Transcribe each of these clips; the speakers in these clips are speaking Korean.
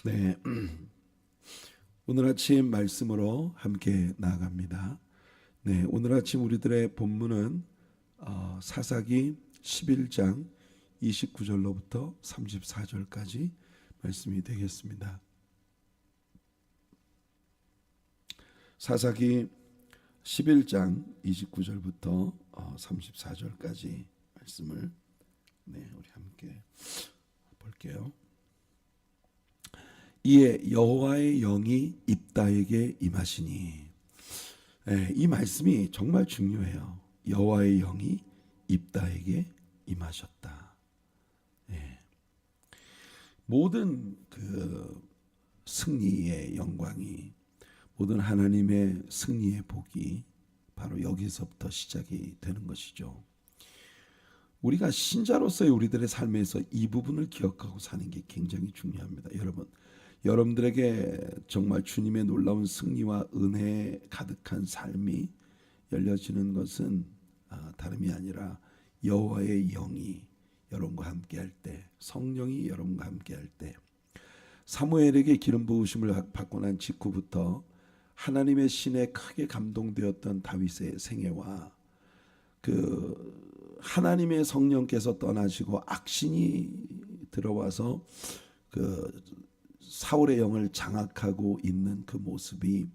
네, 오늘 아침 말씀으로 함께 나아갑니다. 네, 오늘 아침 우리들의 본문은 사사기 11장 29절로부터 34절까지 말씀이 되겠습니다. 사사기 11장 29절부터 34절까지 말씀을 우리 함께 볼게요. 이에 여호와의 영이 입다에게 임하시니, 이 말씀이 정말 중요해요. 여호와의 영이 입다에게 임하셨다. 모든 그 승리의 영광이, 모든 하나님의 승리의 복이 바로 여기서부터 시작이 되는 것이죠. 우리가 신자로서의 우리들의 삶에서 이 부분을 기억하고 사는 게 굉장히 중요합니다. 여러분들에게 정말 주님의 놀라운 승리와 은혜에 가득한 삶이 열려지는 것은 다름이 아니라 여호와의 영이 여러분과 함께할 때, 성령이 여러분과 함께할 때, 사무엘에게 기름 부으심을 받고 난 직후부터 하나님의 신에 크게 감동되었던 다윗의 생애와 그 하나님의 성령께서 떠나시고 악신이 들어와서 그 사울의 영을 장악하고 있는 그 모습이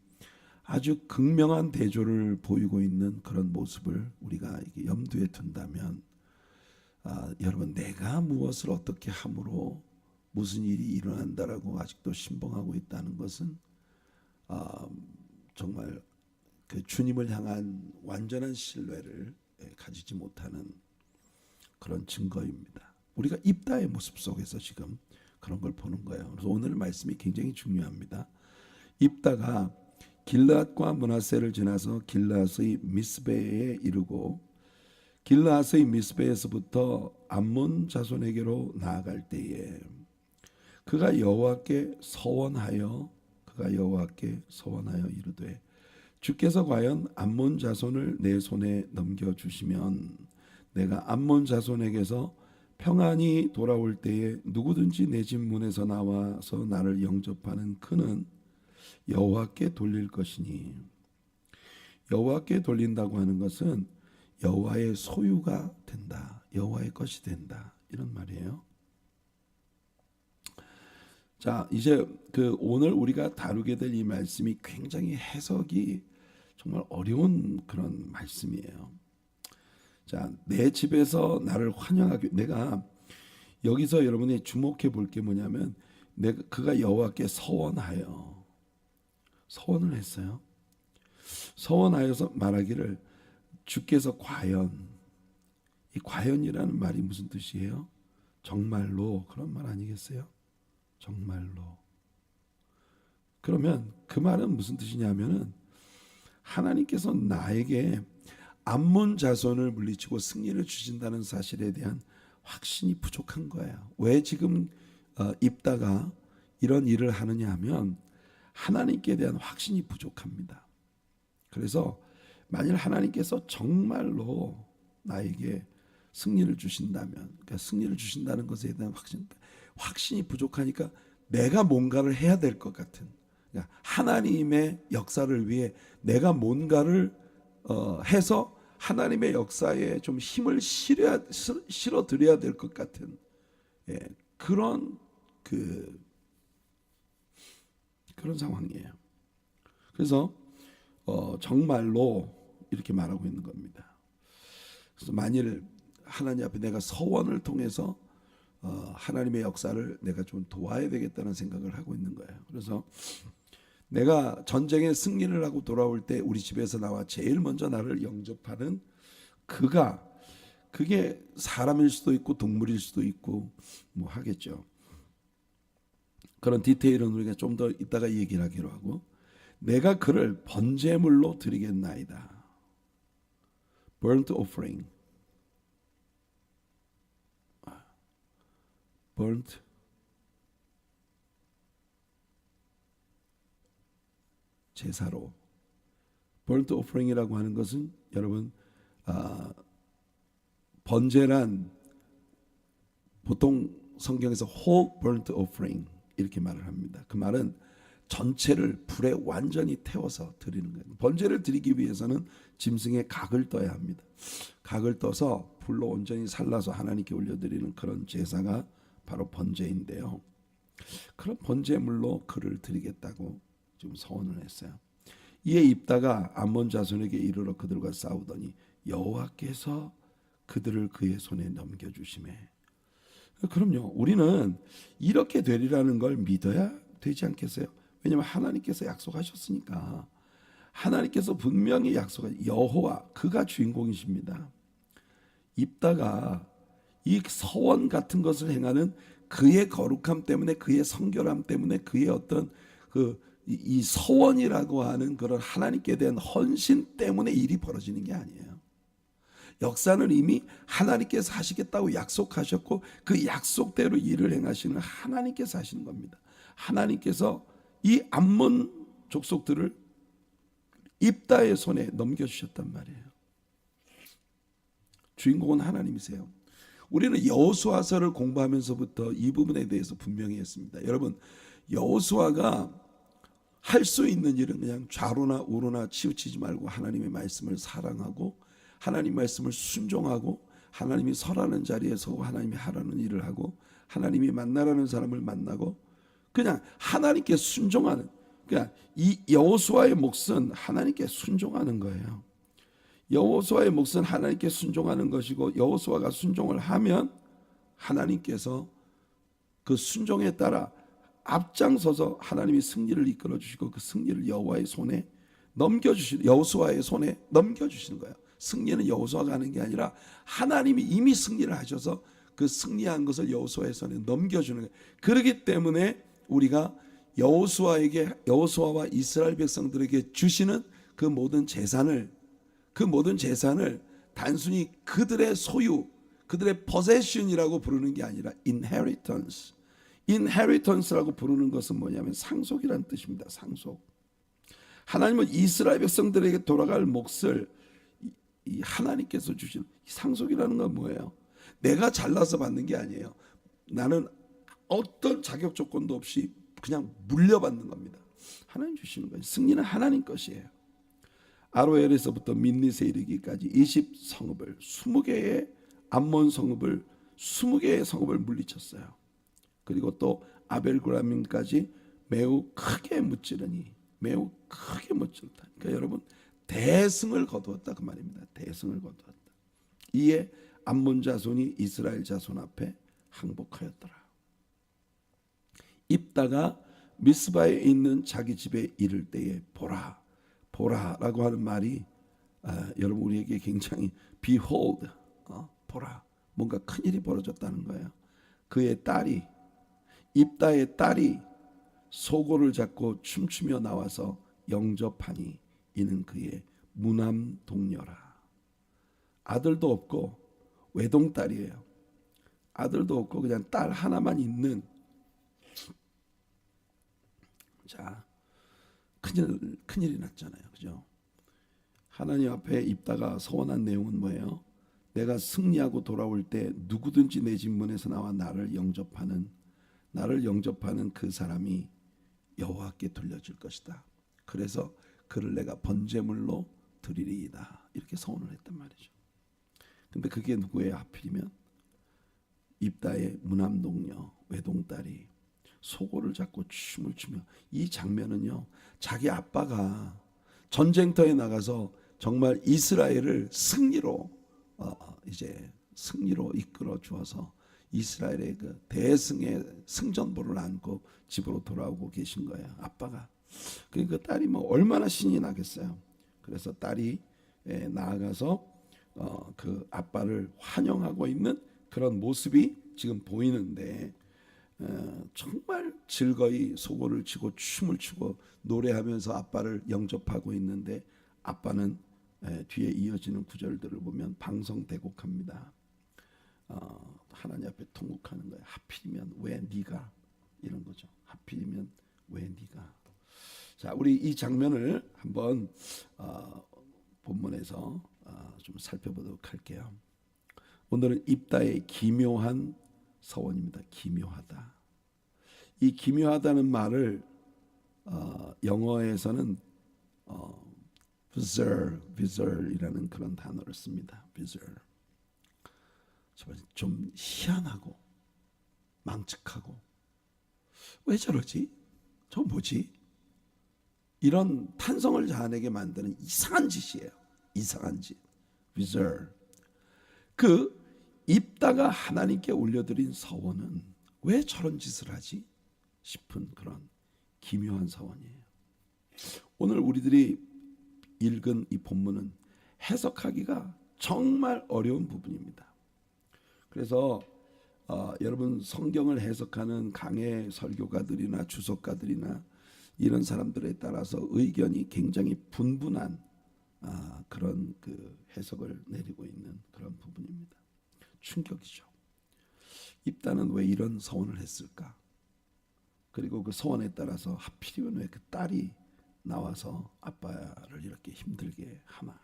아주 극명한 대조를 보이고 있는 그런 모습을 우리가 염두에 둔다면, 여러분, 내가 무엇을 어떻게 함으로 무슨 일이 일어난다라고 아직도 신봉하고 있다는 것은 정말 그 주님을 향한 완전한 신뢰를 가지지 못하는 그런 증거입니다. 우리가 입다의 모습 속에서 지금 그런 걸 보는 거예요. 그래서 오늘 말씀이 굉장히 중요합니다. 입다가 길르앗과 므낫세를 지나서 길르앗의 미스베에 이르고 길르앗의 미스베에서부터 암몬 자손에게로 나아갈 때에 그가 여호와께 서원하여 이르되, 주께서 과연 암몬 자손을 내 손에 넘겨주시면 내가 암몬 자손에게서 평안히 돌아올 때에 누구든지 내 집 문에서 나와서 나를 영접하는 그는 여호와께 돌릴 것이니, 여호와께 돌린다고 하는 것은 여호와의 소유가 된다, 여호와의 것이 된다, 이런 말이에요. 자, 이제 오늘 우리가 다루게 될 이 말씀이 굉장히 해석이 정말 어려운 그런 말씀이에요. 자, 내 집에서 나를 환영하기, 내가 여기서 여러분이 주목해 볼 게 뭐냐면, 그가 여호와께 서원을 했어요. 서원하여서 말하기를, 주께서 과연, 이 과연이라는 말이 무슨 뜻이에요? 정말로, 그런 말 아니겠어요? 정말로. 그러면 그 말은 무슨 뜻이냐면은, 하나님께서 나에게 암몬 자손을 물리치고 승리를 주신다는 사실에 대한 확신이 부족한 거예요. 왜 지금 입다가 이런 일을 하느냐 하면 하나님께 대한 확신이 부족합니다. 그래서 만일 하나님께서 정말로 나에게 승리를 주신다면, 그러니까 승리를 주신다는 것에 대한 확신이 부족하니까 내가 뭔가를 해야 될 것 같은, 그러니까 하나님의 역사를 위해 내가 뭔가를 해서 하나님의 역사에 좀 힘을 실어 드려야 될 것 같은, 그런 그런 상황이에요. 그래서 정말로 이렇게 말하고 있는 겁니다. 그래서 만일 하나님 앞에 내가 서원을 통해서 하나님의 역사를 내가 좀 도와야 되겠다는 생각을 하고 있는 거예요. 그래서 내가 전쟁에 승리를 하고 돌아올 때 우리 집에서 나와 제일 먼저 나를 영접하는 그게 사람일 수도 있고 동물일 수도 있고 뭐 하겠죠. 그런 디테일은 우리가 좀 더 이따가 얘기를 하기로 하고, 내가 그를 번제물로 드리겠나이다. burnt offering. burnt 제사로. burnt offering이라고 하는 것은 여러분, 번제란 보통 성경에서 whole burnt offering, 이렇게 말을 합니다. 그 말은 전체를 불에 완전히 태워서 드리는 거예요. 번제를 드리기 위해서는 짐승의 각을 떠야 합니다. 각을 떠서 불로 온전히 살라서 하나님께 올려드리는 그런 제사가 바로 번제인데요. 그런 번제물로 그를 드리겠다고 지금 서원을 했어요. 이에 입다가 암몬 자손에게 이르러 그들과 싸우더니 여호와께서 그들을 그의 손에 넘겨주시매. 그럼요, 우리는 이렇게 되리라는 걸 믿어야 되지 않겠어요? 왜냐하면 하나님께서 약속하셨으니까. 하나님께서 분명히 약속하신 여호와, 그가 주인공이십니다. 입다가 이 서원 같은 것을 행하는 그의 거룩함 때문에, 그의 성결함 때문에, 그의 어떤 이 서원이라고 하는 그런 하나님께 대한 헌신 때문에 일이 벌어지는 게 아니에요. 역사는 이미 하나님께서 하시겠다고 약속하셨고 그 약속대로 일을 행하시는 하나님께서 하시는 겁니다. 하나님께서 이 암몬 족속들을 입다의 손에 넘겨주셨단 말이에요. 주인공은 하나님이세요. 우리는 여호수아서를 공부하면서부터 이 부분에 대해서 분명히 했습니다. 여러분, 여호수아가 할 수 있는 일은 그냥 좌로나 우로나 치우치지 말고 하나님의 말씀을 사랑하고 하나님 말씀을 순종하고 하나님이 서라는 자리에 서고 하나님이 하라는 일을 하고 하나님이 만나라는 사람을 만나고 그냥 하나님께 순종하는, 그러니까 이 여호수아의 몫은 하나님께 순종하는 거예요. 여호수아의 몫은 하나님께 순종하는 것이고 여호수아가 순종을 하면 하나님께서 그 순종에 따라 앞장서서 하나님이 승리를 이끌어 주시고 그 승리를 여호와의 손에 넘겨주시는, 여호수아의 손에 넘겨주시는 거예요. 승리는 여호수아가 하는 게 아니라 하나님이 이미 승리를 하셔서 그 승리한 것을 여호수아의 손에 넘겨주는 거예요. 그렇기 때문에 우리가 여호수아와 이스라엘 백성들에게 주시는 그 모든 재산을 단순히 그들의 소유, 그들의 possession이라고 부르는 게 아니라 inheritance라고 부르는 것은 뭐냐면 상속이라는 뜻입니다. 상속. 하나님은 이스라엘 백성들에게 돌아갈 몫을 이 하나님께서 주신 상속이라는 건 뭐예요? 내가 잘나서 받는 게 아니에요. 나는 어떤 자격 조건도 없이 그냥 물려받는 겁니다. 하나님 주시는 거예요. 승리는 하나님 것이에요. 아로엘에서부터 민닛에 이르기까지 20성읍을 20개의 암몬 성읍을 20개의 성읍을 물리쳤어요. 그리고 또 아벨그라밈까지 매우 크게 무찌르니 매우 크게 무찌르다. 그러니까 여러분 대승을 거두었다 그 말입니다. 대승을 거두었다. 이에 암몬 자손이 이스라엘 자손 앞에 항복하였더라. 입다가 미스바에 있는 자기 집에 이를 때에 보라라고 하는 말이 여러분 우리에게 굉장히 behold, 보라, 뭔가 큰일이 벌어졌다는 거예요. 그의 딸이, 입다의 딸이 소고를 잡고 춤추며 나와서 영접하니 이는 그의 무남 동녀라. 아들도 없고 외동딸이에요. 아들도 없고 그냥 딸 하나만 있는, 자, 큰일이 났잖아요. 그죠? 하나님 앞에 입다가 서원한 내용은 뭐예요? 내가 승리하고 돌아올 때 누구든지 내 집 문에서 나와 나를 영접하는 그 사람이 여호와께 돌려줄 것이다. 그래서 그를 내가 번제물로 드리리이다. 이렇게 서원을 했단 말이죠. 근데 그게 누구예요? 하필이면 입다의 무남동녀 외동딸이 소고를 잡고 춤을 추며, 이 장면은요 자기 아빠가 전쟁터에 나가서 정말 이스라엘을 승리로 이끌어 주어서 이스라엘의 그 대승의 승전보를 안고 집으로 돌아오고 계신 거예요. 아빠가. 그러니까 딸이 뭐 얼마나 신이 나겠어요. 그래서 딸이 나아가서 그 아빠를 환영하고 있는 그런 모습이 지금 보이는데 정말 즐거이 소고를 치고 춤을 추고 노래하면서 아빠를 영접하고 있는데 아빠는 뒤에 이어지는 구절들을 보면 방성대곡합니다. 하나님 앞에 통곡하는 거예요. 하필이면 왜 네가, 이런 거죠. 하필이면 왜 네가. 자, 우리 이 장면을 한번 본문에서 좀 살펴보도록 할게요. 오늘은 입다의 기묘한 서원입니다. 기묘하다. 이 기묘하다는 말을 영어에서는 bizarre이라는 그런 단어를 씁니다. bizarre. 좀 희한하고 망측하고 왜 저러지? 저 뭐지? 이런 탄성을 자아내게 만드는 이상한 짓이에요. 이상한 짓. bizarre. 그 입다가 하나님께 올려드린 서원은 왜 저런 짓을 하지? 싶은 그런 기묘한 서원이에요. 오늘 우리들이 읽은 이 본문은 해석하기가 정말 어려운 부분입니다. 그래서 여러분 성경을 해석하는 강해 설교가들이나 주석가들이나 이런 사람들에 따라서 의견이 굉장히 분분한 그런 그 해석을 내리고 있는 그런 부분입니다. 충격이죠. 입다는 왜 이런 서원을 했을까? 그리고 그 서원에 따라서 하필이면 왜 그 딸이 나와서 아빠를 이렇게 힘들게 하나?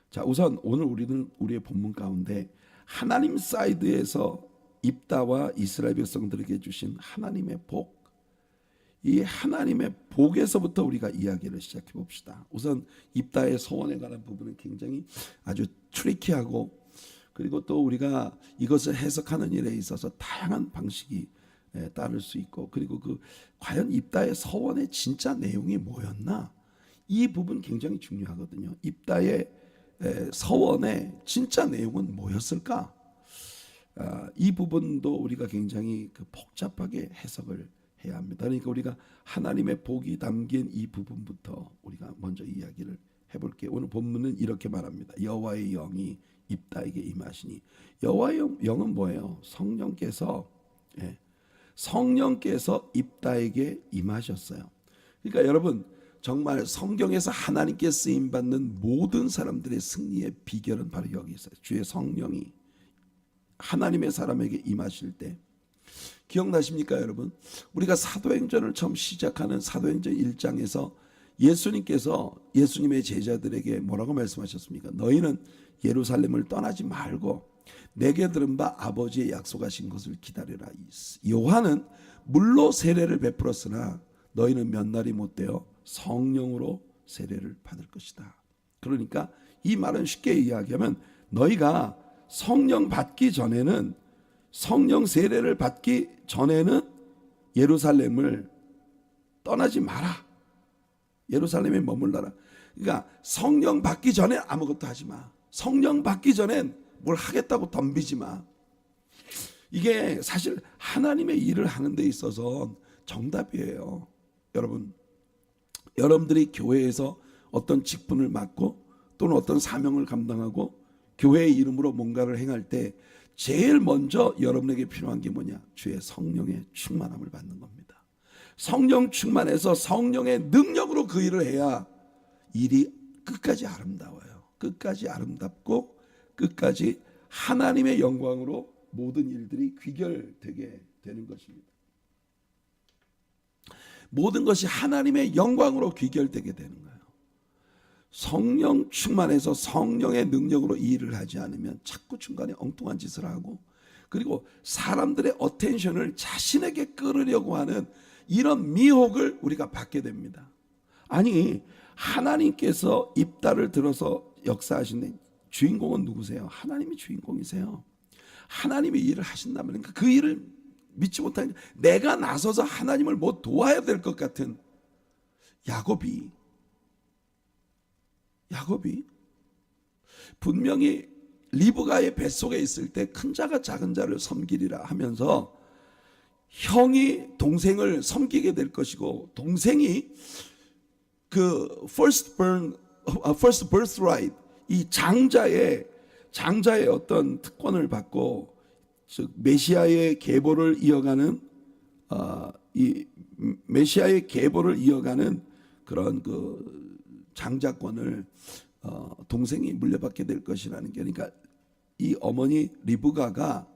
자, 우선 오늘 우리는 우리의 본문 가운데 하나님 사이드에서 입다와 이스라엘 백성들에게 주신 하나님의 복, 이 하나님의 복에서부터 우리가 이야기를 시작해 봅시다. 우선 입다의 서원에 관한 부분은 굉장히 아주 트리키하고, 그리고 또 우리가 이것을 해석하는 일에 있어서 다양한 방식이 따를 수 있고, 그리고 그 과연 입다의 서원의 진짜 내용이 뭐였나, 이 부분 굉장히 중요하거든요. 입다의 서원의 진짜 내용은 뭐였을까? 이 부분도 우리가 굉장히 그 복잡하게 해석을 해야 합니다. 그러니까 우리가 하나님의 복이 담긴 이 부분부터 우리가 먼저 이야기를 해볼게요. 오늘 본문은 이렇게 말합니다. 여호와의 영이 입다에게 임하시니. 여호와의 영은 뭐예요? 성령께서 입다에게 임하셨어요. 그러니까 여러분, 정말 성경에서 하나님께 쓰임 받는 모든 사람들의 승리의 비결은 바로 여기 있어요. 주의 성령이 하나님의 사람에게 임하실 때, 기억나십니까 여러분? 우리가 사도행전을 처음 시작하는 사도행전 1장에서 예수님께서 예수님의 제자들에게 뭐라고 말씀하셨습니까? 너희는 예루살렘을 떠나지 말고 내게 들은 바 아버지의 약속하신 것을 기다리라. 요한은 물로 세례를 베풀었으나 너희는 몇 날이 못되어 성령으로 세례를 받을 것이다. 그러니까 이 말은 쉽게 이야기하면 너희가 성령 받기 전에는, 성령 세례를 받기 전에는 예루살렘을 떠나지 마라. 예루살렘에 머물러라. 그러니까 성령 받기 전에 아무것도 하지 마. 성령 받기 전엔 뭘 하겠다고 덤비지 마. 이게 사실 하나님의 일을 하는 데 있어서 정답이에요. 여러분들이 교회에서 어떤 직분을 맡고 또는 어떤 사명을 감당하고 교회의 이름으로 뭔가를 행할 때 제일 먼저 여러분에게 필요한 게 뭐냐? 주의 성령의 충만함을 받는 겁니다. 성령 충만해서 성령의 능력으로 그 일을 해야 일이 끝까지 아름다워요. 끝까지 아름답고 끝까지 하나님의 영광으로 모든 일들이 귀결되게 되는 것입니다. 모든 것이 하나님의 영광으로 귀결되게 되는 거예요. 성령 충만해서 성령의 능력으로 이 일을 하지 않으면 자꾸 중간에 엉뚱한 짓을 하고, 그리고 사람들의 어텐션을 자신에게 끌으려고 하는 이런 미혹을 우리가 받게 됩니다. 아니, 하나님께서 입다를 들어서 역사하시는 주인공은 누구세요? 하나님이 주인공이세요. 하나님이 일을 하신다면 그 일을 믿지 못하니까 내가 나서서 하나님을 뭐 도와야 될 것 같은 야곱이 분명히 리브가의 뱃속에 있을 때 큰 자가 작은 자를 섬기리라 하면서 형이 동생을 섬기게 될 것이고, 동생이 그 first birthright, 이 장자의 어떤 특권을 받고, 즉 메시아의 계보를 이어가는 이 메시아의 계보를 이어가는 그런 그 장자권을 동생이 물려받게 될 것이라는 게, 그러니까 이 어머니 리브가가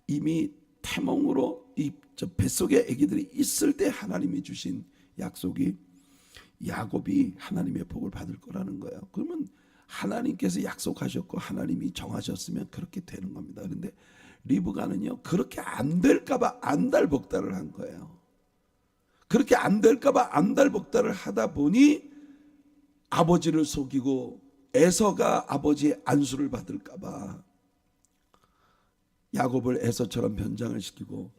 이미 태몽으로 이 뱃속에 아기들이 있을 때 하나님이 주신 약속이 야곱이 하나님의 복을 받을 거라는 거예요. 그러면 하나님께서 약속하셨고 하나님이 정하셨으면 그렇게 되는 겁니다. 그런데 리브가는요 그렇게 안 될까봐 안달복달을 한 거예요. 그렇게 안 될까봐 안달복달을 하다 보니 아버지를 속이고 에서가 아버지의 안수를 받을까봐 야곱을 에서처럼 변장을 시키고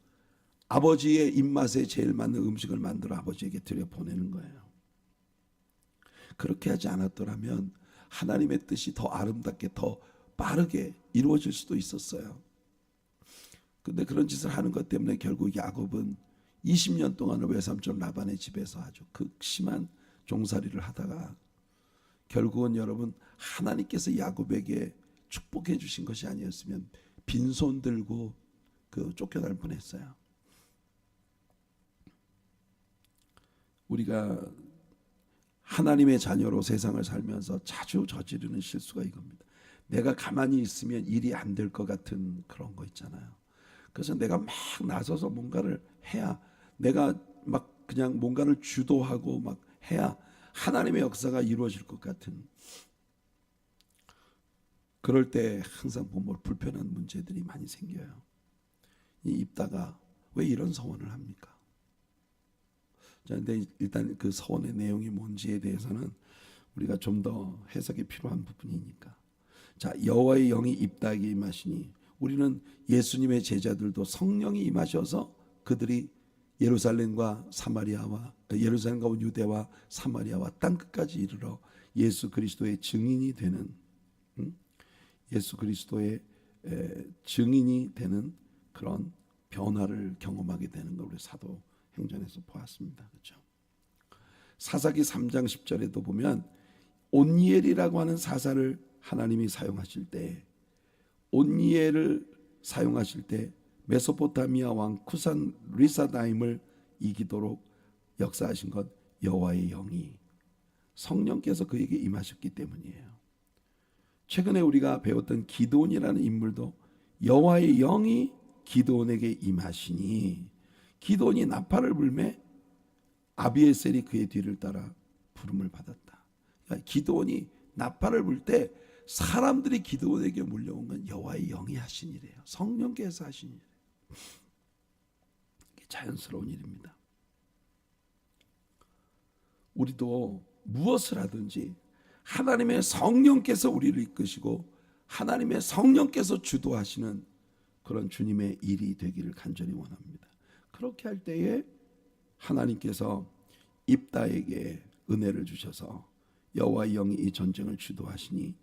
아버지의 입맛에 제일 맞는 음식을 만들어 아버지에게 들여보내는 거예요. 그렇게 하지 않았더라면 하나님의 뜻이 더 아름답게 더 빠르게 이루어질 수도 있었어요. 근데 그런 짓을 하는 것 때문에 결국 야곱은 20년 동안을 외삼촌 라반의 집에서 아주 극심한 종살이를 하다가 결국은 여러분 하나님께서 야곱에게 축복해 주신 것이 아니었으면 빈손 들고 그 쫓겨날 뻔했어요. 우리가 하나님의 자녀로 세상을 살면서 자주 저지르는 실수가 이겁니다. 내가 가만히 있으면 일이 안 될 것 같은 그런 거 있잖아요. 그래서 내가 막 나서서 뭔가를 해야, 내가 막 그냥 뭔가를 주도하고 막 해야 하나님의 역사가 이루어질 것 같은, 그럴 때 항상 보면 불편한 문제들이 많이 생겨요. 이 입다가 왜 이런 서원을 합니까? 자, 근데 일단 그 서원의 내용이 뭔지에 대해서는 우리가 좀 더 해석이 필요한 부분이니까. 자, 여호와의 영이 입다에게 임하시니, 우리는 예수님의 제자들도 성령이 임하셔서 그들이 예루살렘과 유대와 사마리아와 땅 끝까지 이르러 예수 그리스도의 증인이 되는, 예수 그리스도의 증인이 되는 그런 변화를 경험하게 되는 걸 우리 사도행전에서 보았습니다. 그렇죠? 사사기 3장 10절에도 보면 온니엘이라고 하는 사사를 하나님이 사용하실 때, 온니엘을 사용하실 때 메소포타미아 왕 쿠산 리사다임을 이기도록 역사하신 것 여호와의 영이, 성령께서 그에게 임하셨기 때문이에요. 최근에 우리가 배웠던 기드온이라는 인물도 여호와의 영이 기드온에게 임하시니, 기드온이 나팔을 불매 아비에셀이 그의 뒤를 따라 부름을 받았다. 그러니까 기드온이 나팔을 불 때 사람들이 기드온에게 몰려온 건 여호와의 영이 하신 일이에요. 성령께서 하신 일이에요. 이게 자연스러운 일입니다. 우리도 무엇을 하든지 하나님의 성령께서 우리를 이끄시고 하나님의 성령께서 주도하시는 그런 주님의 일이 되기를 간절히 원합니다. 그렇게 할 때에 하나님께서 입다에게 은혜를 주셔서 여호와의 영이 이 전쟁을 주도하시니,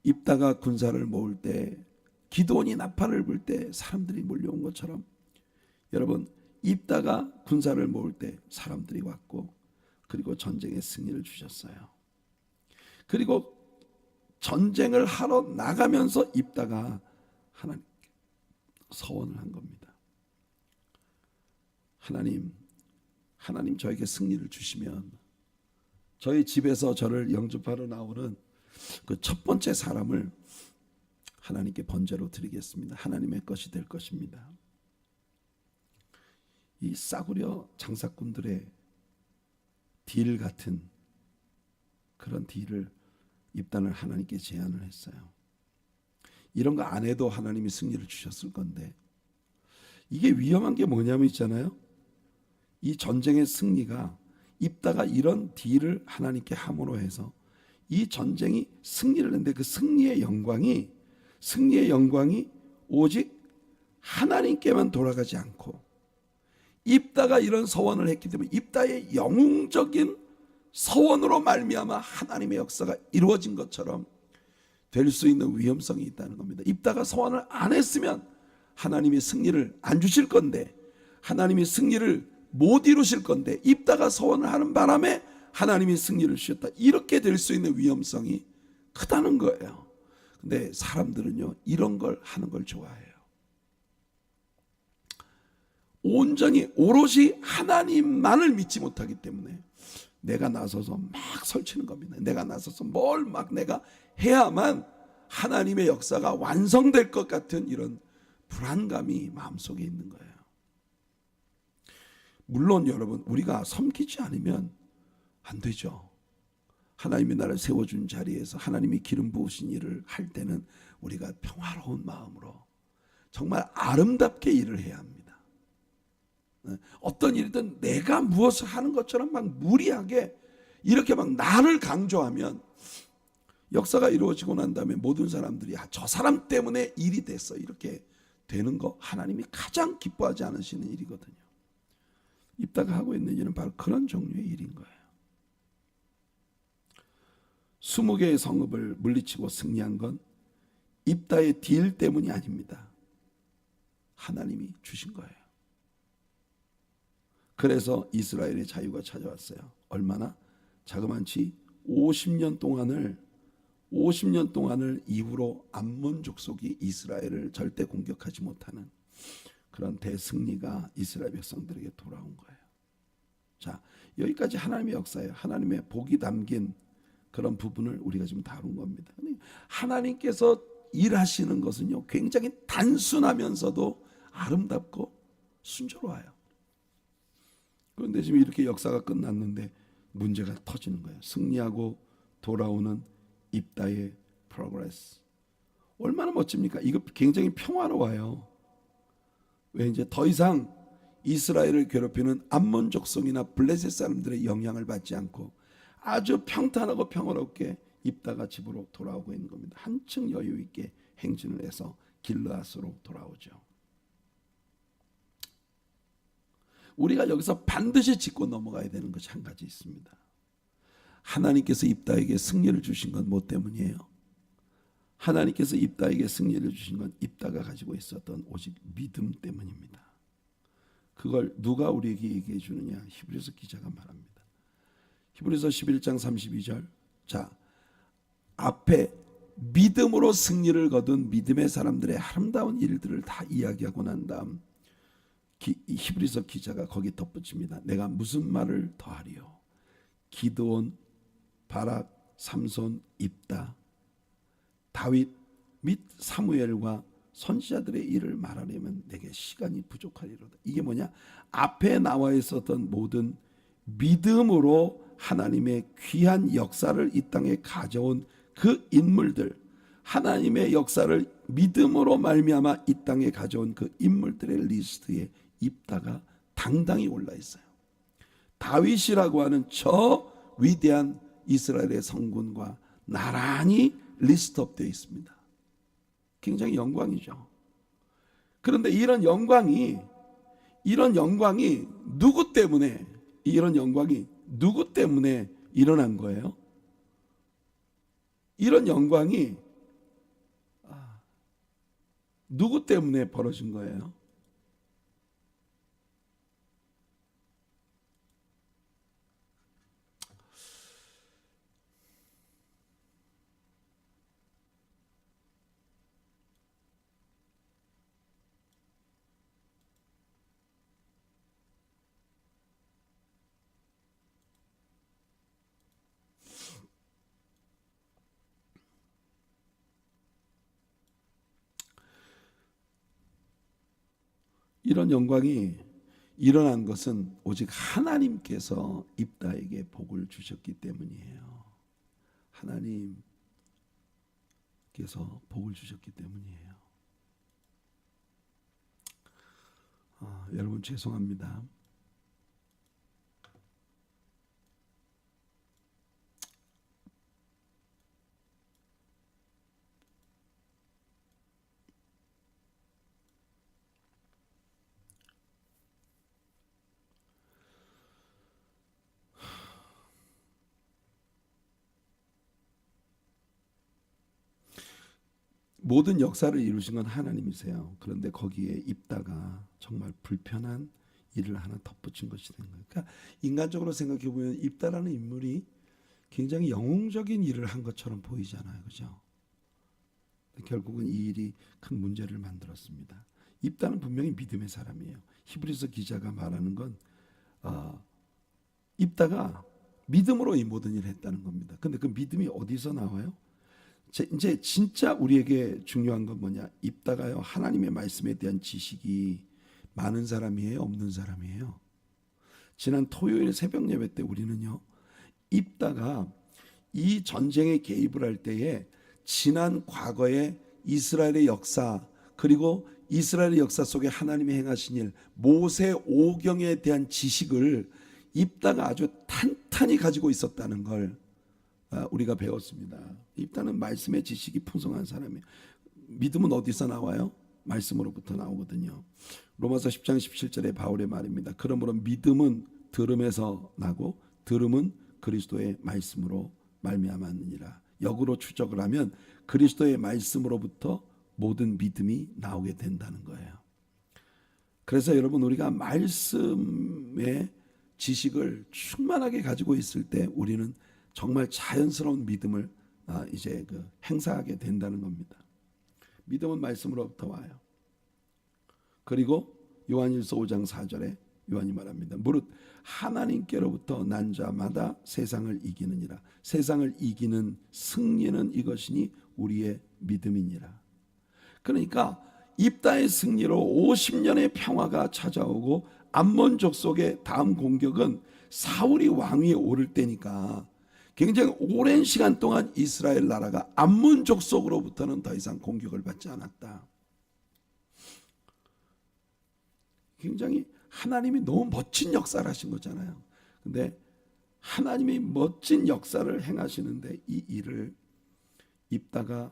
입다가 군사를 모을 때, 기드온이 나팔을 불 때 사람들이 몰려온 것처럼, 여러분 입다가 군사를 모을 때 사람들이 왔고, 그리고 전쟁의 승리를 주셨어요. 그리고 전쟁을 하러 나가면서 입다가 하나님께 서원을 한 겁니다. 하나님 저에게 승리를 주시면 저희 집에서 저를 영접하러 나오는 그 첫 번째 사람을 하나님께 번제로 드리겠습니다. 하나님의 것이 될 것입니다. 이 싸구려 장사꾼들의 딜 같은 그런 딜을 입단을 하나님께 제안을 했어요. 이런 거 안 해도 하나님이 승리를 주셨을 건데, 이게 위험한 게 뭐냐면 있잖아요. 이 전쟁의 승리가, 입다가 이런 딜을 하나님께 함으로 해서 이 전쟁이 승리를 했는데, 그 승리의 영광이 오직 하나님께만 돌아가지 않고, 입다가 이런 서원을 했기 때문에 입다의 영웅적인 서원으로 말미암아 하나님의 역사가 이루어진 것처럼 될 수 있는 위험성이 있다는 겁니다. 입다가 서원을 안 했으면 하나님이 승리를 안 주실 건데, 하나님이 승리를 못 이루실 건데, 입다가 서원을 하는 바람에 하나님이 승리를 주셨다, 이렇게 될 수 있는 위험성이 크다는 거예요. 근데 사람들은요 이런 걸 하는 걸 좋아해요. 온전히 오롯이 하나님만을 믿지 못하기 때문에 내가 나서서 막 설치는 겁니다. 내가 나서서 뭘 막 내가 해야만 하나님의 역사가 완성될 것 같은 이런 불안감이 마음속에 있는 거예요. 물론 여러분, 우리가 섬기지 않으면 안 되죠. 하나님이 나를 세워준 자리에서 하나님이 기름 부으신 일을 할 때는 우리가 평화로운 마음으로 정말 아름답게 일을 해야 합니다. 어떤 일이든 내가 무엇을 하는 것처럼 막 무리하게 이렇게 막 나를 강조하면 역사가 이루어지고 난 다음에 모든 사람들이 저 사람 때문에 일이 됐어 이렇게 되는 거 하나님이 가장 기뻐하지 않으시는 일이거든요. 입다가 하고 있는 일은 바로 그런 종류의 일인 거예요. 20개의 성읍을 물리치고 승리한 건 입다의 딜 때문이 아닙니다. 하나님이 주신 거예요. 그래서 이스라엘의 자유가 찾아왔어요. 얼마나? 자그만치 50년 동안을 이후로 암몬 족속이 이스라엘을 절대 공격하지 못하는 그런 대승리가 이스라엘 백성들에게 돌아온 거예요. 자, 여기까지 하나님의 역사예요. 하나님의 복이 담긴 그런 부분을 우리가 지금 다룬 겁니다. 하나님께서 일하시는 것은요, 굉장히 단순하면서도 아름답고 순조로워요. 그런데 지금 이렇게 역사가 끝났는데 문제가 터지는 거예요. 승리하고 돌아오는 입다의 프로그레스. 얼마나 멋집니까? 이거 굉장히 평화로워요. 왜 이제 더 이상 이스라엘을 괴롭히는 암몬 족속이나 블레셋 사람들의 영향을 받지 않고 아주 평탄하고 평화롭게 입다가 집으로 돌아오고 있는 겁니다. 한층 여유 있게 행진을 해서 길르앗으로 돌아오죠. 우리가 여기서 반드시 짚고 넘어가야 되는 것이 한 가지 있습니다. 하나님께서 입다에게 승리를 주신 건 뭐 때문이에요? 하나님께서 입다에게 승리를 주신 건 입다가 가지고 있었던 오직 믿음 때문입니다. 그걸 누가 우리에게 얘기해 주느냐? 히브리서 기자가 말합니다. 히브리서 11장 32절. 자, 앞에 믿음으로 승리를 거둔 믿음의 사람들의 아름다운 일들을 다 이야기하고 난 다음 히브리서 기자가 거기 덧붙입니다. 내가 무슨 말을 더하리요? 기드온, 바락, 삼손, 입다, 다윗 및 사무엘과 선지자들의 일을 말하려면 내게 시간이 부족하리로다. 이게 뭐냐? 앞에 나와 있었던 모든 믿음으로 하나님의 귀한 역사를 이 땅에 가져온 그 인물들, 하나님의 역사를 믿음으로 말미암아 이 땅에 가져온 그 인물들의 리스트에 입다가 당당히 올라 있어요. 다윗이라고 하는 저 위대한 이스라엘의 성군과 나란히 리스트업 되어 있습니다. 굉장히 영광이죠. 그런데 이런 영광이 누구 때문에 일어난 거예요? 이런 영광이 누구 때문에 벌어진 거예요? 이런 영광이 일어난 것은 오직 하나님께서 입다에게 복을 주셨기 때문이에요. 하나님께서 복을 주셨기 때문이에요. 여러분 죄송합니다. 모든 역사를 이루신 건 하나님이세요. 그런데 거기에 입다가 정말 불편한 일을 하나 덧붙인 것이 된 거예요. 그러니까 인간적으로 생각해 보면 입다라는 인물이 굉장히 영웅적인 일을 한 것처럼 보이잖아요, 그렇죠? 결국은 이 일이 큰 문제를 만들었습니다. 입다는 분명히 믿음의 사람이에요. 히브리서 기자가 말하는 건 입다가 믿음으로 이 모든 일을 했다는 겁니다. 근데 그 믿음이 어디서 나와요? 이제 진짜 우리에게 중요한 건 뭐냐? 입다가요, 하나님의 말씀에 대한 지식이 많은 사람이에요, 없는 사람이에요? 지난 토요일 새벽 예배 때 우리는요, 입다가 이 전쟁에 개입을 할 때에 지난 과거의 이스라엘의 역사, 그리고 이스라엘의 역사 속에 하나님이 행하신 일, 모세 오경에 대한 지식을 입다가 아주 탄탄히 가지고 있었다는 걸 우리가 배웠습니다. 입다는 말씀의 지식이 풍성한 사람이에요. 믿음은 어디서 나와요? 말씀으로부터 나오거든요. 로마서 10장 17절에 바울의 말입니다. 그러므로 믿음은 들음에서 나고 들음은 그리스도의 말씀으로 말미암았느니라. 역으로 추적을 하면 그리스도의 말씀으로부터 모든 믿음이 나오게 된다는 거예요. 그래서 여러분, 우리가 말씀의 지식을 충만하게 가지고 있을 때 우리는 정말 자연스러운 믿음을 이제 행사하게 된다는 겁니다. 믿음은 말씀으로부터 와요. 그리고 요한일서 5장 4절에 요한이 말합니다. 무릇 하나님께로부터 난 자마다 세상을 이기느니라. 세상을 이기는 승리는 이것이니 우리의 믿음이니라. 그러니까 입다의 승리로 50년의 평화가 찾아오고 암몬 족속의 다음 공격은 사울이 왕위에 오를 때니까 굉장히 오랜 시간 동안 이스라엘 나라가 암몬 족속으로부터는 더 이상 공격을 받지 않았다. 굉장히 하나님이 너무 멋진 역사를 하신 거잖아요. 근데 하나님이 멋진 역사를 행하시는데 이 일을 입다가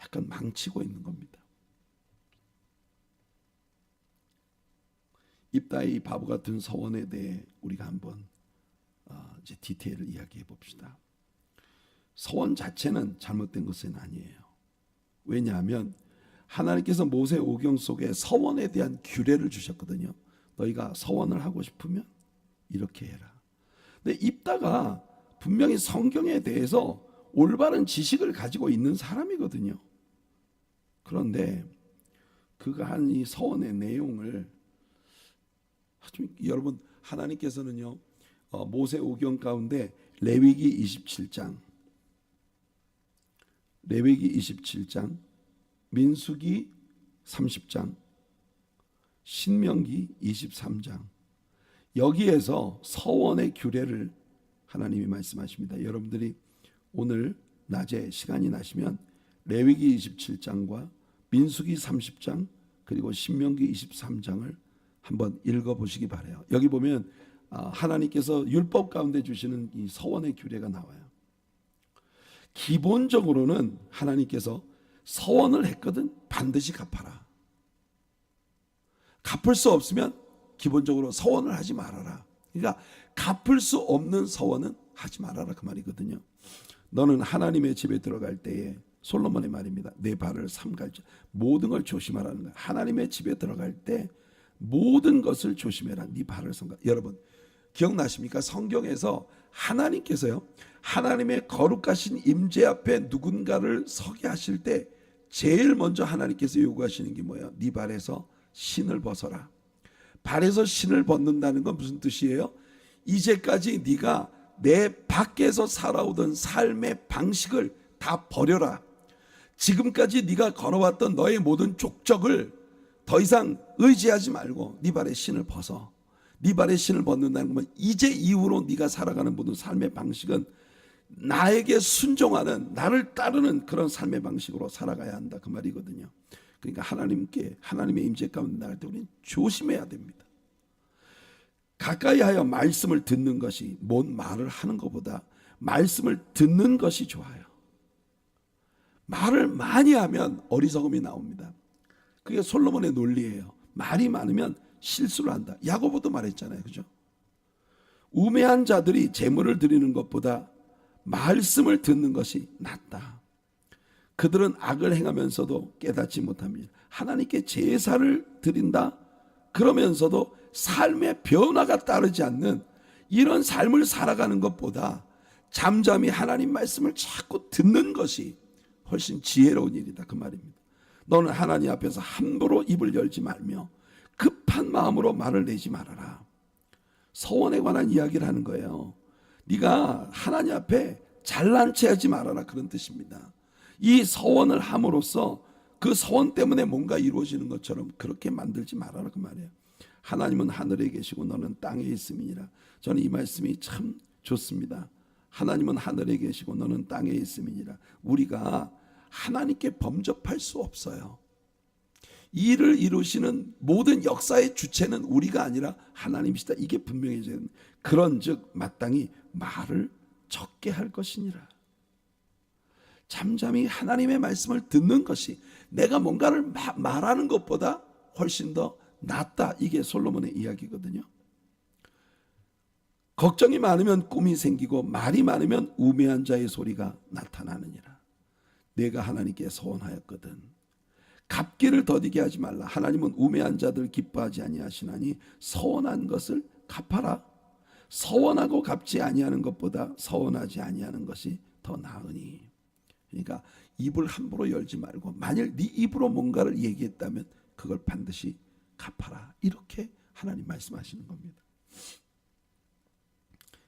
약간 망치고 있는 겁니다. 입다의 이 바보 같은 서원에 대해 우리가 한번 이제 디테일을 이야기해 봅시다. 서원 자체는 잘못된 것은 아니에요. 왜냐하면 하나님께서 모세 오경 속에 서원에 대한 규례를 주셨거든요. 너희가 서원을 하고 싶으면 이렇게 해라. 근데 입다가 분명히 성경에 대해서 올바른 지식을 가지고 있는 사람이거든요. 그런데 그가 한 이 서원의 내용을 여러분, 하나님께서는요 모세 오경 가운데 레위기 27장, 민수기 30장, 신명기 23장, 여기에서 서원의 규례를 하나님이 말씀하십니다. 여러분들이 오늘 낮에 시간이 나시면 레위기 27장과 민수기 30장 그리고 신명기 23장을 한번 읽어보시기 바라요. 여기 보면 하나님께서 율법 가운데 주시는 이 서원의 규례가 나와요. 기본적으로는 하나님께서 서원을 했거든 반드시 갚아라. 갚을 수 없으면 기본적으로 서원을 하지 말아라. 그러니까 갚을 수 없는 서원은 하지 말아라, 그 말이거든요. 너는 하나님의 집에 들어갈 때에, 솔로몬의 말입니다, 내 발을 삼갈지 모든 걸 조심하라는 거야. 하나님의 집에 들어갈 때 모든 것을 조심해라. 네 발을 삼가. 여러분 기억나십니까? 성경에서 하나님께서요 하나님의 거룩하신 임재 앞에 누군가를 서게 하실 때 제일 먼저 하나님께서 요구하시는 게 뭐예요? 네 발에서 신을 벗어라. 발에서 신을 벗는다는 건 무슨 뜻이에요? 이제까지 네가 내 밖에서 살아오던 삶의 방식을 다 버려라. 지금까지 네가 걸어왔던 너의 모든 족적을 더 이상 의지하지 말고 네 발에 신을 벗어. 네 발에 신을 벗는다는 건 이제 이후로 네가 살아가는 모든 삶의 방식은 나에게 순종하는, 나를 따르는 그런 삶의 방식으로 살아가야 한다, 그 말이거든요. 그러니까 하나님의 임재 가운데 나갈 때 우리는 조심해야 됩니다. 가까이 하여 말씀을 듣는 것이, 뭔 말을 하는 것보다 말씀을 듣는 것이 좋아요. 말을 많이 하면 어리석음이 나옵니다. 그게 솔로몬의 논리예요. 말이 많으면 실수를 한다. 야고보도 말했잖아요, 그죠? 우매한 자들이 제물을 드리는 것보다 말씀을 듣는 것이 낫다. 그들은 악을 행하면서도 깨닫지 못합니다. 하나님께 제사를 드린다 그러면서도 삶의 변화가 따르지 않는 이런 삶을 살아가는 것보다 잠잠히 하나님 말씀을 자꾸 듣는 것이 훨씬 지혜로운 일이다, 그 말입니다. 너는 하나님 앞에서 함부로 입을 열지 말며 급한 마음으로 말을 내지 말아라. 서원에 관한 이야기를 하는 거예요. 네가 하나님 앞에 잘난 체 하지 말아라, 그런 뜻입니다. 이 서원을 함으로써 그 서원 때문에 뭔가 이루어지는 것처럼 그렇게 만들지 말아라, 그 말이에요. 하나님은 하늘에 계시고 너는 땅에 있음이니라. 저는 이 말씀이 참 좋습니다. 하나님은 하늘에 계시고 너는 땅에 있음이니라. 우리가 하나님께 범접할 수 없어요. 일을 이루시는 모든 역사의 주체는 우리가 아니라 하나님이시다. 이게 분명해져야 됩니다. 그런즉 마땅히 말을 적게 할 것이니라. 잠잠히 하나님의 말씀을 듣는 것이 내가 뭔가를 말하는 것보다 훨씬 더 낫다. 이게 솔로몬의 이야기거든요. 걱정이 많으면 꿈이 생기고 말이 많으면 우매한 자의 소리가 나타나느니라. 내가 하나님께 서원하였거든. 갚기를 더디게 하지 말라. 하나님은 우매한 자들 기뻐하지 아니하시나니 서원한 것을 갚아라. 서원하고 갚지 아니하는 것보다 서원하지 아니하는 것이 더 나으니. 그러니까 입을 함부로 열지 말고 만일 네 입으로 뭔가를 얘기했다면 그걸 반드시 갚아라. 이렇게 하나님 말씀하시는 겁니다.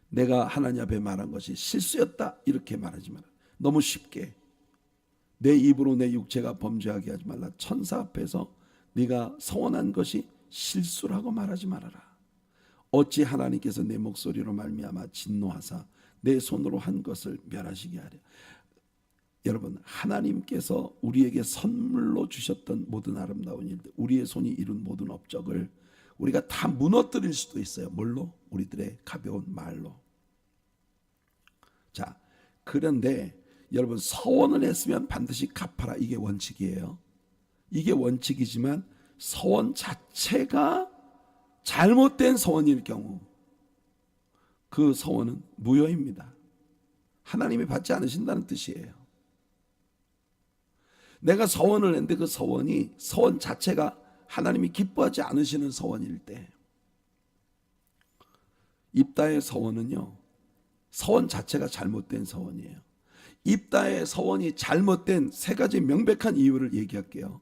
내가 하나님 앞에 말한 것이 실수였다 이렇게 말하지 마라. 너무 쉽게 내 입으로 내 육체가 범죄하게 하지 말라. 천사 앞에서 네가 서원한 것이 실수라고 말하지 말아라. 어찌 하나님께서 내 목소리로 말미암아 진노하사 내 손으로 한 것을 멸하시게 하랴. 여러분, 하나님께서 우리에게 선물로 주셨던 모든 아름다운 일들, 우리의 손이 이룬 모든 업적을 우리가 다 무너뜨릴 수도 있어요. 뭘로? 우리들의 가벼운 말로. 자, 그런데 여러분, 서원을 했으면 반드시 갚아라. 이게 원칙이에요. 이게 원칙이지만 서원 자체가 잘못된 서원일 경우 그 서원은 무효입니다. 하나님이 받지 않으신다는 뜻이에요. 내가 서원을 했는데 그 서원 자체가 하나님이 기뻐하지 않으시는 서원일 때, 입다의 서원은요, 서원 자체가 잘못된 서원이에요. 입다의 서원이 잘못된 세 가지 명백한 이유를 얘기할게요.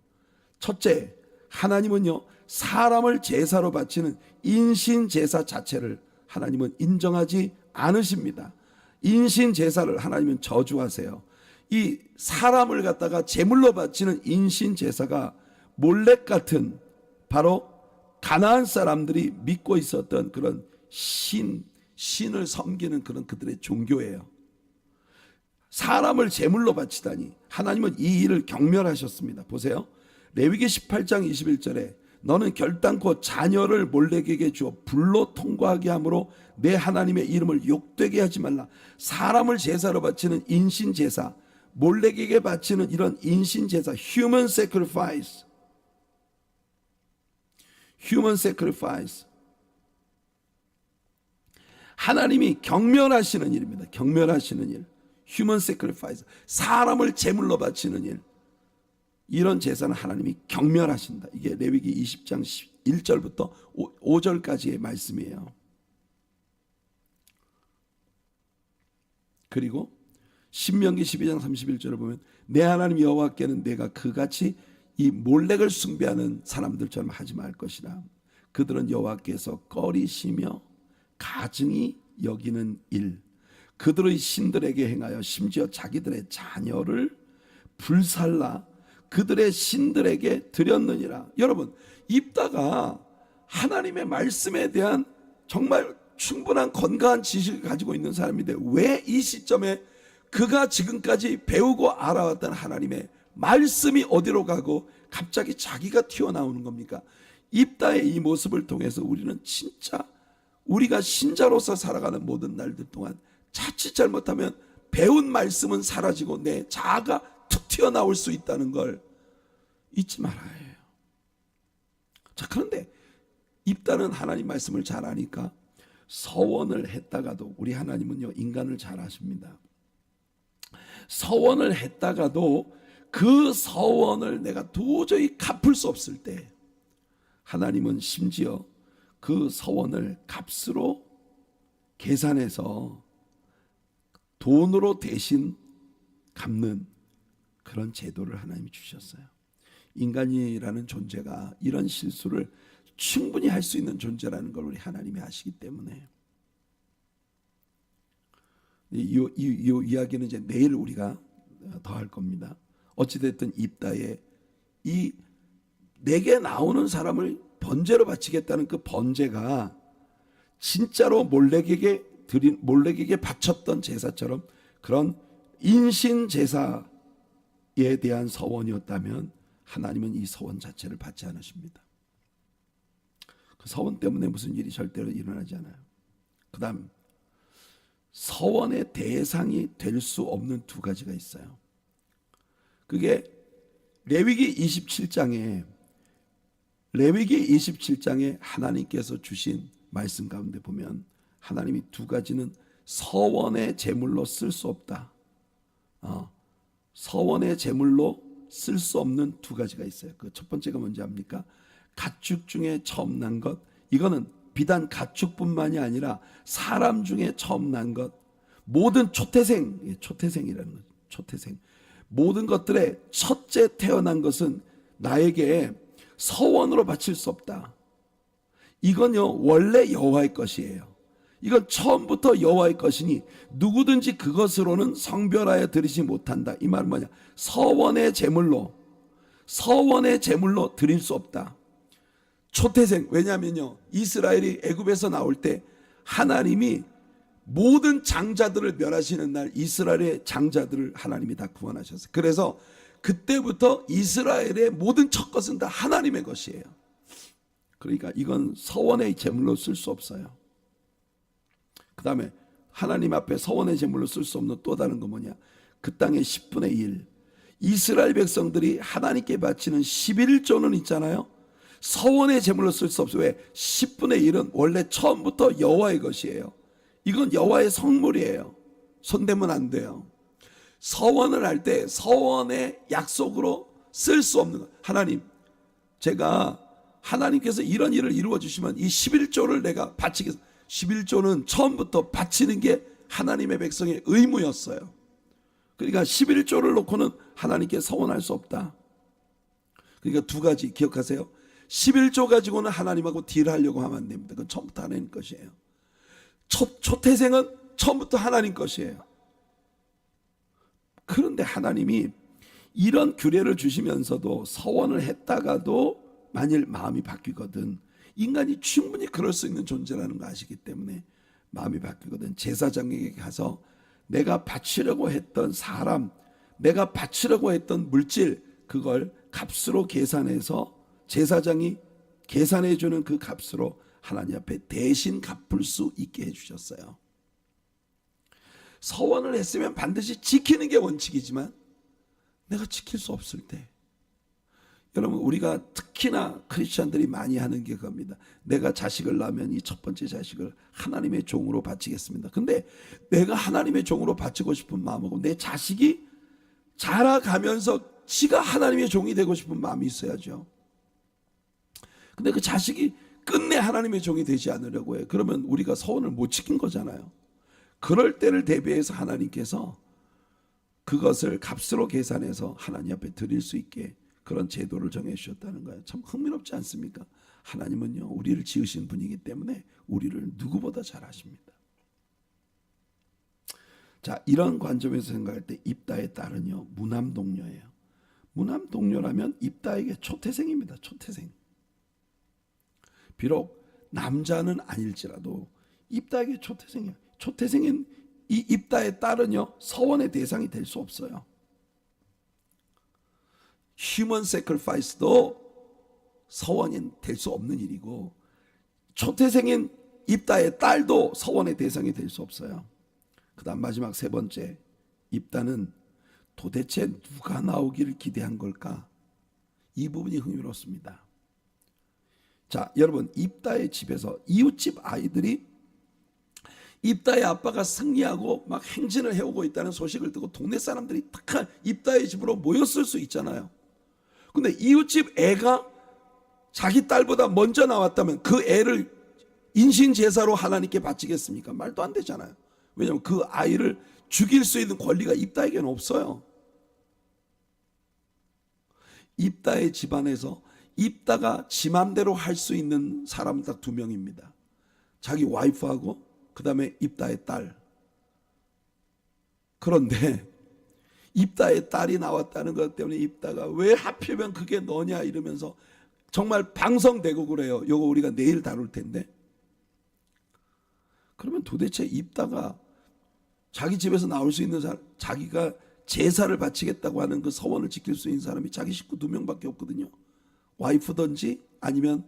첫째, 하나님은요, 사람을 제사로 바치는 인신 제사 자체를 하나님은 인정하지 않으십니다. 인신 제사를 하나님은 저주하세요. 이 사람을 갖다가 제물로 바치는 인신 제사가 몰렉 같은 바로 가나안 사람들이 믿고 있었던 그런 신을 섬기는 그런 그들의 종교예요. 사람을 제물로 바치다니 하나님은 이 일을 경멸하셨습니다. 보세요. 레위기 18장 21절에 너는 결단코 자녀를 몰렉에게 주어 불로 통과하게 함으로 내 하나님의 이름을 욕되게 하지 말라. 사람을 제사로 바치는 인신 제사, 몰렉에게 바치는 이런 인신 제사, human sacrifice, 하나님이 경멸하시는 일입니다. 경멸하시는 일, human sacrifice, 사람을 제물로 바치는 일, 이런 제사는 하나님이 경멸하신다. 이게 레위기 20장 1절부터 5절까지의 말씀이에요. 그리고 신명기 12장 31절을 보면 내 하나님 여호와께는 내가 그같이 이 몰렉을 숭배하는 사람들처럼 하지 말 것이라. 그들은 여호와께서 꺼리시며 가증히 여기는 일, 그들의 신들에게 행하여 심지어 자기들의 자녀를 불살라 그들의 신들에게 드렸느니라. 여러분, 입다가 하나님의 말씀에 대한 정말 충분한 건강한 지식을 가지고 있는 사람인데 왜 이 시점에 그가 지금까지 배우고 알아왔던 하나님의 말씀이 어디로 가고 갑자기 자기가 튀어나오는 겁니까? 입다의 이 모습을 통해서 우리는 진짜 우리가 신자로서 살아가는 모든 날들 동안 자칫 잘못하면 배운 말씀은 사라지고 내 자아가 툭 튀어나올 수 있다는 걸 잊지 말아야 해요. 자, 그런데 입다는 하나님 말씀을 잘 아니까 서원을 했다가도, 우리 하나님은요 인간을 잘 아십니다. 서원을 했다가도 그 서원을 내가 도저히 갚을 수 없을 때 하나님은 심지어 그 서원을 값으로 계산해서 돈으로 대신 갚는 그런 제도를 하나님이 주셨어요. 인간이라는 존재가 이런 실수를 충분히 할 수 있는 존재라는 걸 우리 하나님이 아시기 때문에 이 이야기는 이제 내일 우리가 더 할 겁니다. 어찌됐든 입다에 이 내게 나오는 사람을 번제로 바치겠다는 그 번제가 진짜로 몰렉에게 바쳤던 제사처럼 그런 인신 제사에 대한 서원이었다면 하나님은 이 서원 자체를 받지 않으십니다. 그 서원 때문에 무슨 일이 절대로 일어나지 않아요. 그 다음 서원의 대상이 될 수 없는 두 가지가 있어요. 그게 레위기 27장에 하나님께서 주신 말씀 가운데 보면 하나님이 두 가지는 서원의 제물로 쓸 수 없다. 서원의 제물로 쓸 수 없는 두 가지가 있어요. 그 첫 번째가 뭔지 압니까? 가축 중에 처음 난 것. 이거는 비단 가축뿐만이 아니라 사람 중에 처음 난 것. 모든 초태생이라는 거죠. 초태생. 모든 것들의 첫째 태어난 것은 나에게 서원으로 바칠 수 없다. 이건요 원래 여호와의 것이에요. 이건 처음부터 여호와의 것이니 누구든지 그것으로는 성별하여 드리지 못한다. 이 말은 뭐냐? 서원의 제물로 드릴 수 없다. 초태생. 왜냐하면요 이스라엘이 애굽에서 나올 때 하나님이 모든 장자들을 멸하시는 날 이스라엘의 장자들을 하나님이 다 구원하셨어요. 그래서 그때부터 이스라엘의 모든 첫 것은 다 하나님의 것이에요. 그러니까 이건 서원의 제물로 쓸 수 없어요. 그 다음에 하나님 앞에 서원의 제물로 쓸 수 없는 또 다른 건 뭐냐? 그 땅의 10분의 1 이스라엘 백성들이 하나님께 바치는 11조는 있잖아요. 서원의 제물로 쓸 수 없어요. 왜? 10분의 1은 원래 처음부터 여호와의 것이에요. 이건 여호와의 성물이에요. 손대면 안 돼요. 서원을 할 때 서원의 약속으로 쓸 수 없는 것. 하나님, 제가 하나님께서 이런 일을 이루어 주시면 이 11조를 내가 바치겠습니다. 11조는 처음부터 바치는 게 하나님의 백성의 의무였어요. 그러니까 11조를 놓고는 하나님께 서원할 수 없다. 그러니까 두 가지 기억하세요. 11조 가지고는 하나님하고 딜하려고 하면 안 됩니다. 그건 처음부터 하나님 것이에요. 초태생은 처음부터 하나님 것이에요. 그런데 하나님이 이런 규례를 주시면서도 서원을 했다가도 만일 마음이 바뀌거든, 인간이 충분히 그럴 수 있는 존재라는 거 아시기 때문에 마음이 바뀌거든 제사장에게 가서 내가 바치려고 했던 사람, 내가 바치려고 했던 물질, 그걸 값으로 계산해서 제사장이 계산해 주는 그 값으로 하나님 앞에 대신 갚을 수 있게 해주셨어요. 서원을 했으면 반드시 지키는 게 원칙이지만 내가 지킬 수 없을 때, 여러분 우리가 특히나 크리스천들이 많이 하는 게 그겁니다. 내가 자식을 낳으면 이 첫 번째 자식을 하나님의 종으로 바치겠습니다. 근데 내가 하나님의 종으로 바치고 싶은 마음하고 내 자식이 자라가면서 지가 하나님의 종이 되고 싶은 마음이 있어야죠. 근데 그 자식이 끝내 하나님의 종이 되지 않으려고 해요. 그러면 우리가 서원을 못 지킨 거잖아요. 그럴 때를 대비해서 하나님께서 그것을 값으로 계산해서 하나님 앞에 드릴 수 있게 그런 제도를 정해 주셨다는 거예요. 참 흥미롭지 않습니까? 하나님은요 우리를 지으신 분이기 때문에 우리를 누구보다 잘 아십니다. 자, 이런 관점에서 생각할 때 입다의 딸은요 무남동녀예요. 무남동녀라면 입다에게 초태생입니다. 초태생. 비록 남자는 아닐지라도 입다에게 초태생이에요. 초태생인 이 입다의 딸은요 서원의 대상이 될 수 없어요. 휴먼 세크리파이스도 서원이 될 수 없는 일이고 초태생인 입다의 딸도 서원의 대상이 될 수 없어요. 그 다음 마지막 세 번째, 입다는 도대체 누가 나오기를 기대한 걸까? 이 부분이 흥미롭습니다. 자, 여러분 입다의 집에서 이웃집 아이들이 입다의 아빠가 승리하고 막 행진을 해오고 있다는 소식을 듣고 동네 사람들이 다 입다의 집으로 모였을 수 있잖아요. 근데 이웃집 애가 자기 딸보다 먼저 나왔다면 그 애를 인신제사로 하나님께 바치겠습니까? 말도 안 되잖아요. 왜냐하면 그 아이를 죽일 수 있는 권리가 입다에게는 없어요. 입다의 집안에서 입다가 지 맘대로 할 수 있는 사람은 딱 두 명입니다. 자기 와이프하고 그 다음에 입다의 딸. 그런데 입다의 딸이 나왔다는 것 때문에 입다가 왜 하필이면 그게 너냐 이러면서 정말 방성되고 그래요. 요거 우리가 내일 다룰 텐데. 그러면 도대체 입다가 자기 집에서 나올 수 있는 사람, 자기가 제사를 바치겠다고 하는 그 서원을 지킬 수 있는 사람이 자기 식구 2명밖에 없거든요. 와이프든지 아니면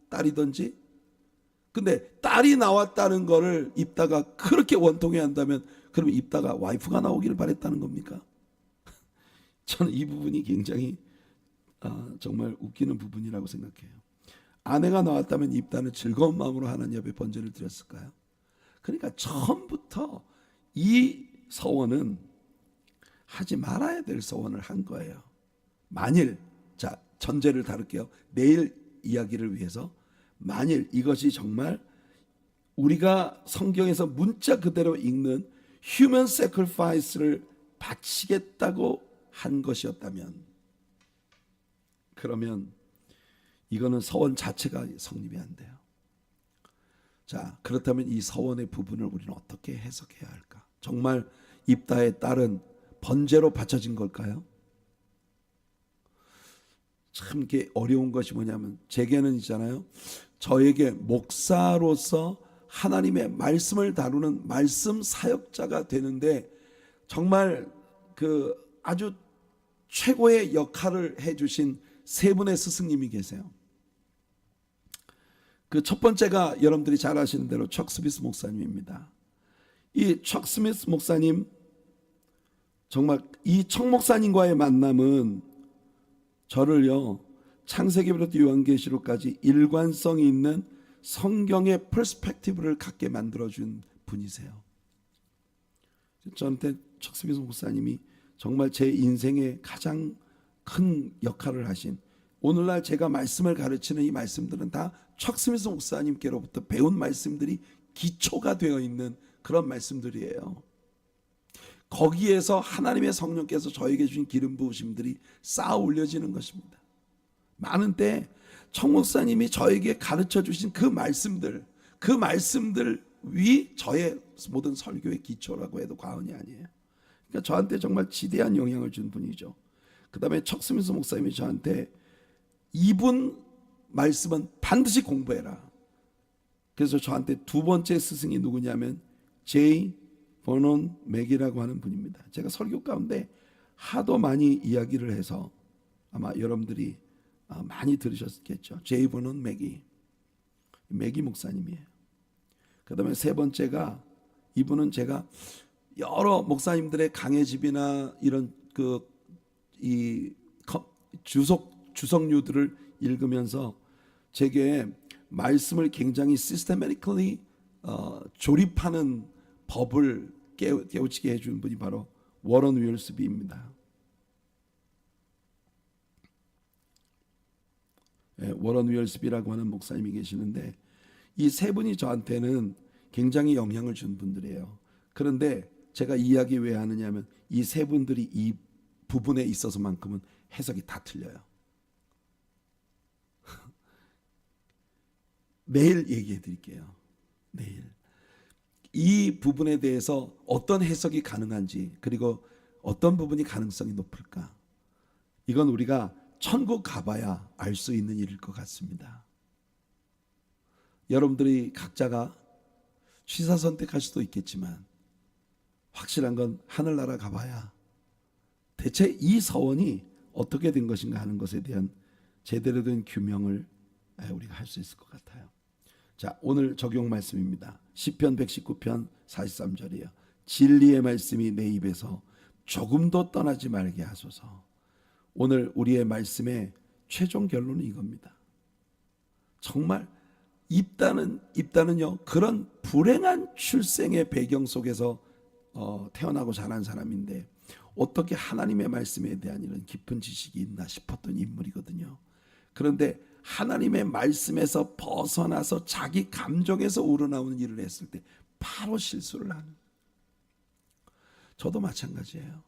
딸이든지. 근데 딸이 나왔다는 거를 입다가 그렇게 원통해 한다면 그러면 입다가 와이프가 나오기를 바랬다는 겁니까? 저는 이 부분이 굉장히 정말 웃기는 부분이라고 생각해요. 아내가 나왔다면 입다는 즐거운 마음으로 하나님 앞에 번제를 드렸을까요? 그러니까 처음부터 이 서원은 하지 말아야 될 서원을 한 거예요. 만일, 자, 전제를 다룰게요. 내일 이야기를 위해서 만일 이것이 정말 우리가 성경에서 문자 그대로 읽는 human sacrifice를 바치겠다고 한 것이었다면, 그러면 이거는 서원 자체가 성립이 안 돼요. 자, 그렇다면 이 서원의 부분을 우리는 어떻게 해석해야 할까? 정말 입다의 딸은 번제로 바쳐진 걸까요? 참 이게 어려운 것이 뭐냐면, 제게는 있잖아요, 저에게 목사로서 하나님의 말씀을 다루는 말씀 사역자가 되는데 정말 그 아주 최고의 역할을 해주신 세 분의 스승님이 계세요. 그 첫 번째가 여러분들이 잘 아시는 대로 척 스미스 목사님입니다. 이 척 스미스 목사님, 정말 이 척 목사님과의 만남은 저를요, 창세기부터 요한계시록까지 일관성이 있는 성경의 퍼스펙티브를 갖게 만들어준 분이세요. 저한테 척 스미스 목사님이 정말 제 인생에 가장 큰 역할을 하신, 오늘날 제가 말씀을 가르치는 이 말씀들은 다 척 스미스 목사님께로부터 배운 말씀들이 기초가 되어 있는 그런 말씀들이에요. 거기에서 하나님의 성령께서 저에게 주신 기름 부으심들이 쌓아 올려지는 것입니다. 많은 때 척 목사님이 저에게 가르쳐 주신 그 말씀들 위 저의 모든 설교의 기초라고 해도 과언이 아니에요. 그러니까 저한테 정말 지대한 영향을 준 분이죠. 그 다음에 척 스미스 목사님이 저한테 이분 말씀은 반드시 공부해라. 그래서 저한테 두 번째 스승이 누구냐면 제이 버논 맥이라고 하는 분입니다. 제가 설교 가운데 하도 많이 이야기를 해서 아마 여러분들이 많이 들으셨겠죠. 제이 버논 맥이 목사님이에요. 그 다음에 세 번째가, 이분은 제가 여러 목사님들의 강해집이나 이런 이 주석류들을 읽으면서 제게 말씀을 굉장히 시스테매틱ally 조립하는 법을 깨우치게 해준 분이 바로 워런 윌스비입니다. 워런 윌스비라고 하는 목사님이 계시는데 이 세 분이 저한테는 굉장히 영향을 준 분들이에요. 그런데 제가 이 이야기 왜 하느냐면 이 세 분들이 이 부분에 있어서만큼은 해석이 다 틀려요. 내일 얘기해 드릴게요. 내일 이 부분에 대해서 어떤 해석이 가능한지, 그리고 어떤 부분이 가능성이 높을까, 이건 우리가 천국 가봐야 알 수 있는 일일 것 같습니다. 여러분들이 각자가 취사 선택할 수도 있겠지만 확실한 건 하늘나라 가봐야 대체 이 서원이 어떻게 된 것인가 하는 것에 대한 제대로 된 규명을 우리가 할 수 있을 것 같아요. 자, 오늘 적용 말씀입니다. 시편 119편 43절이에요. 진리의 말씀이 내 입에서 조금도 떠나지 말게 하소서. 오늘 우리의 말씀의 최종 결론은 이겁니다. 정말 입다는요, 그런 불행한 출생의 배경 속에서 태어나고 자란 사람인데 어떻게 하나님의 말씀에 대한 이런 깊은 지식이 있나 싶었던 인물이거든요. 그런데 하나님의 말씀에서 벗어나서 자기 감정에서 우러나오는 일을 했을 때 바로 실수를 하는, 저도 마찬가지예요.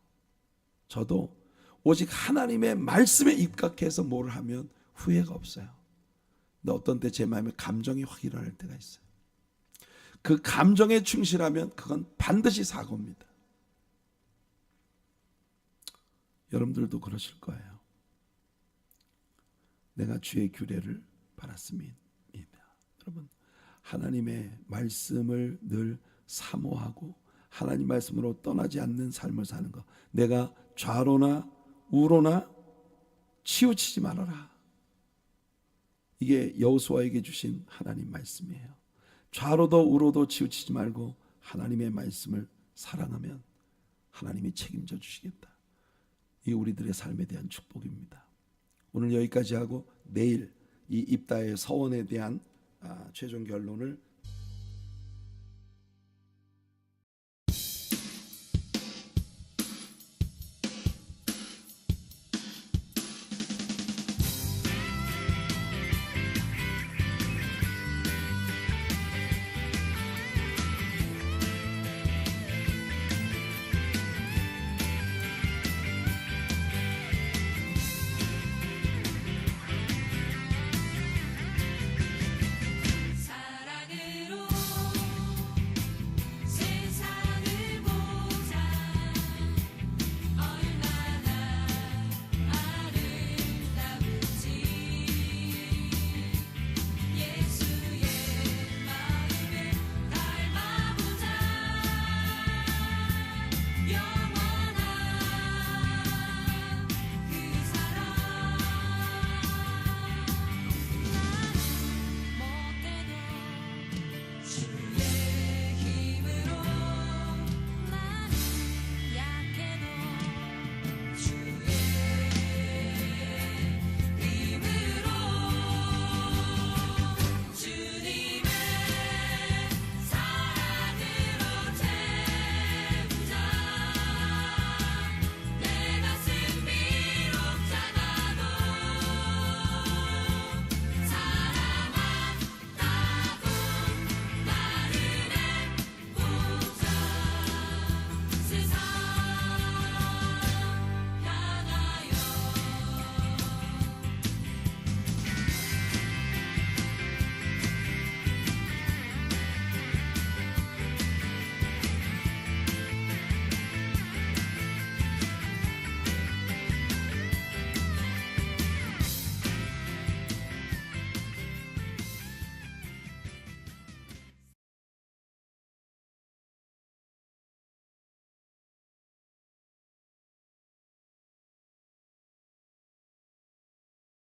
저도 오직 하나님의 말씀에 입각해서 뭘 하면 후회가 없어요. 근데 어떤 때 제 마음에 감정이 확 일어날 때가 있어요. 그 감정에 충실하면 그건 반드시 사고입니다. 여러분들도 그러실 거예요. 내가 주의 규례를 바랐습니다. 여러분, 하나님의 말씀을 늘 사모하고 하나님 말씀으로 떠나지 않는 삶을 사는 것. 내가 좌로나 우로나 치우치지 말아라. 이게 여호수아에게 주신 하나님 말씀이에요. 좌로도 우로도 치우치지 말고 하나님의 말씀을 사랑하면 하나님이 책임져 주시겠다. 이 우리들의 삶에 대한 축복입니다. 오늘 여기까지 하고 내일 이 입다의 서원에 대한 최종 결론을